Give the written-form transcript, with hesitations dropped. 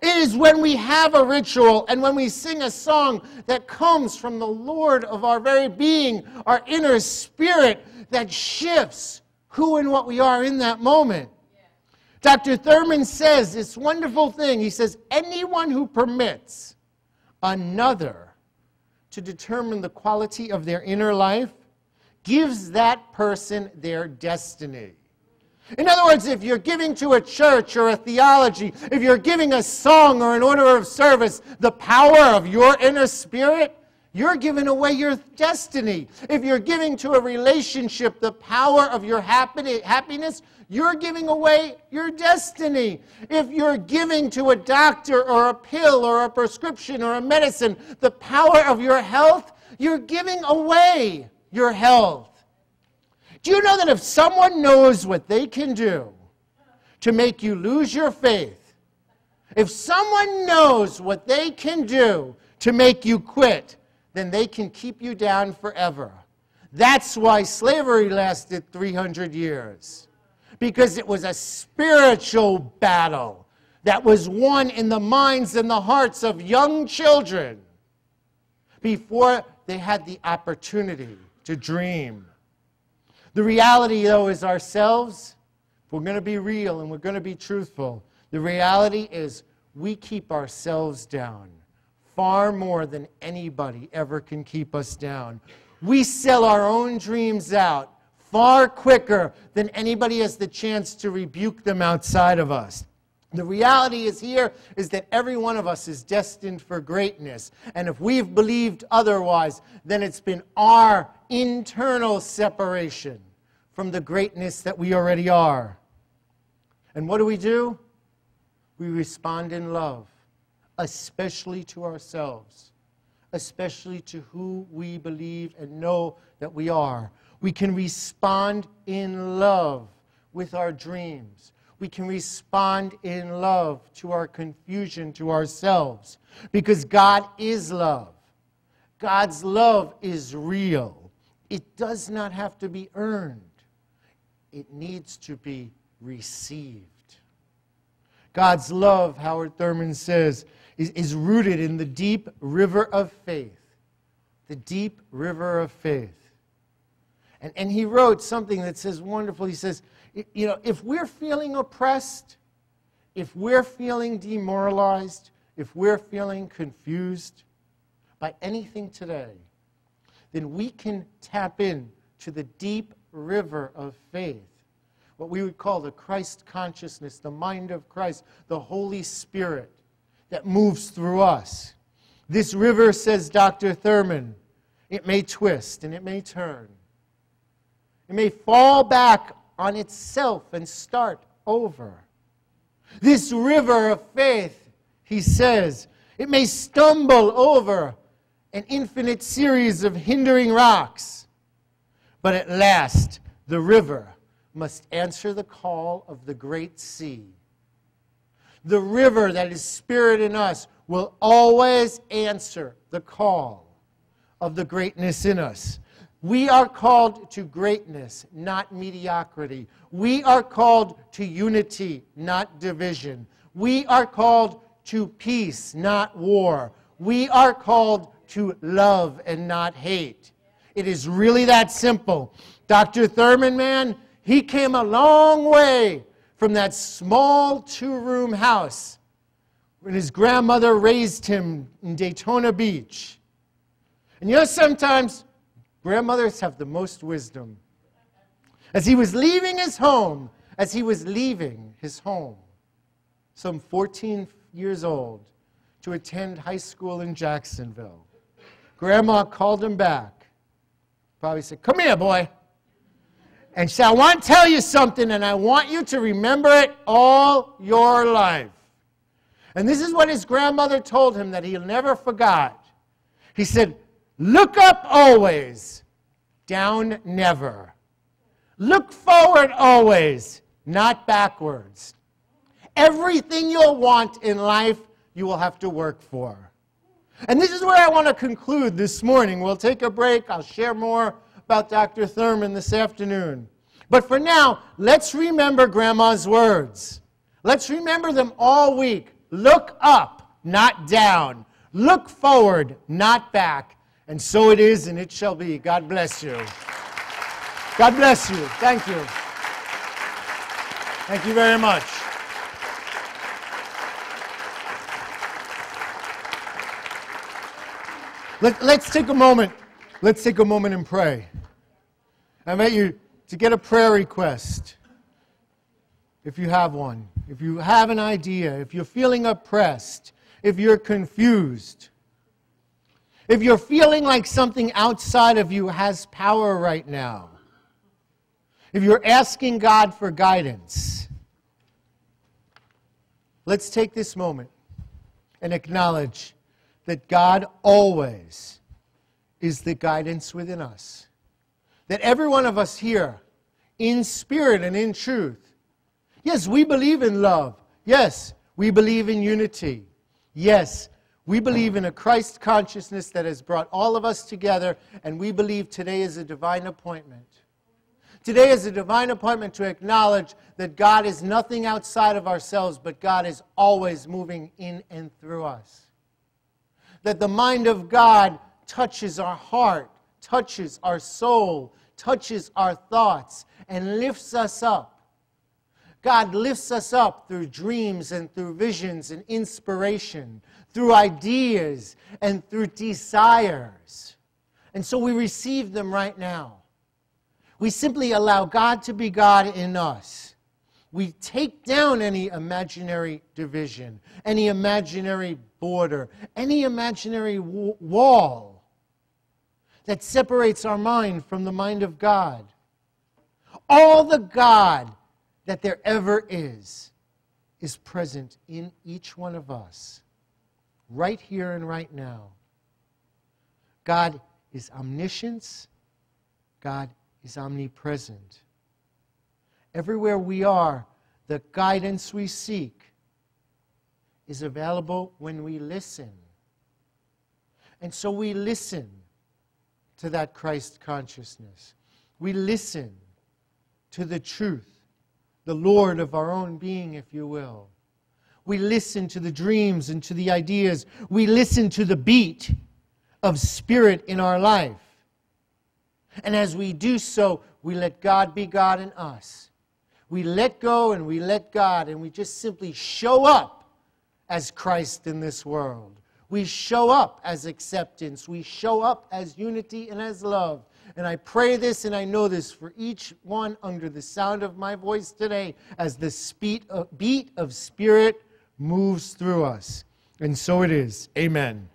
It is when we have a ritual and when we sing a song that comes from the Lord of our very being, our inner spirit, that shifts who and what we are in that moment. Dr. Thurman says this wonderful thing. He says, anyone who permits another to determine the quality of their inner life gives that person their destiny. In other words, if you're giving to a church or a theology, if you're giving a song or an order of service the power of your inner spirit, you're giving away your destiny. If you're giving to a relationship the power of your happiness, you're giving away your destiny. If you're giving to a doctor or a pill or a prescription or a medicine the power of your health, you're giving away your health. Do you know that if someone knows what they can do to make you lose your faith, if someone knows what they can do to make you quit, then they can keep you down forever. That's why slavery lasted 300 years. Because it was a spiritual battle that was won in the minds and the hearts of young children before they had the opportunity to dream. The reality, though, is ourselves, if we're going to be real and we're going to be truthful, the reality is we keep ourselves down far more than anybody ever can keep us down. We sell our own dreams out far quicker than anybody has the chance to rebuke them outside of us. The reality is that every one of us is destined for greatness. And if we've believed otherwise, then it's been our internal separation from the greatness that we already are. And what do? We respond in love, especially to ourselves, especially to who we believe and know that we are. We can respond in love with our dreams. We can respond in love to our confusion, to ourselves, because God is love. God's love is real. It does not have to be earned. It needs to be received. God's love, Howard Thurman says, is rooted in the deep river of faith. The deep river of faith. And he wrote something that says wonderful. He says, you know, if we're feeling oppressed, if we're feeling demoralized, if we're feeling confused by anything today, then we can tap in to the deep river of faith, what we would call the Christ consciousness, the mind of Christ, the Holy Spirit that moves through us. This river, says Dr. Thurman, it may twist and it may turn. It may fall back on itself and start over. This river of faith, he says, it may stumble over an infinite series of hindering rocks, but at last the river must answer the call of the great sea. The river that is spirit in us will always answer the call of the greatness in us. We are called to greatness, not mediocrity. We are called to unity, not division. We are called to peace, not war. We are called to love and not hate. It is really that simple. Dr. Thurman, man, he came a long way from that small two-room house when his grandmother raised him in Daytona Beach. And you know, sometimes grandmothers have the most wisdom. As he was leaving his home, some 14 years old, to attend high school in Jacksonville, Grandma called him back. Probably said, "Come here, boy." And she said, "I want to tell you something, and I want you to remember it all your life." And this is what his grandmother told him that he'll never forgot. He said, "Look up always, down never. Look forward always, not backwards. Everything you'll want in life, you will have to work for." And this is where I want to conclude this morning. We'll take a break. I'll share more about Dr. Thurman this afternoon. But for now, let's remember Grandma's words. Let's remember them all week. Look up, not down. Look forward, not back. And so it is, and it shall be. God bless you. God bless you. Thank you. Thank you very much. Let's take a moment. Let's take a moment and pray. I invite you to get a prayer request, if you have one. If you have an idea, if you're feeling oppressed, if you're confused, if you're feeling like something outside of you has power right now, if you're asking God for guidance, let's take this moment and acknowledge that God always is the guidance within us. That every one of us here, in spirit and in truth, yes, we believe in love. Yes, we believe in unity. Yes, we believe in a Christ consciousness that has brought all of us together, and we believe today is a divine appointment. Today is a divine appointment to acknowledge that God is nothing outside of ourselves, but God is always moving in and through us. That the mind of God touches our heart, touches our soul, touches our thoughts, and lifts us up. God lifts us up through dreams and through visions and inspiration, through ideas and through desires. And so we receive them right now. We simply allow God to be God in us. We take down any imaginary division, any imaginary border, any imaginary wall that separates our mind from the mind of God. All the God that there ever is present in each one of us, right here and right now. God is omniscience. God is omnipresent. Everywhere we are, the guidance we seek is available when we listen. And so we listen to that Christ consciousness. We listen to the truth, the Lord of our own being, if you will. We listen to the dreams and to the ideas. We listen to the beat of spirit in our life. And as we do so, we let God be God in us. We let go and we let God, and we just simply show up as Christ in this world. We show up as acceptance. We show up as unity and as love. And I pray this and I know this for each one under the sound of my voice today as the beat of spirit moves through us. And so it is. Amen.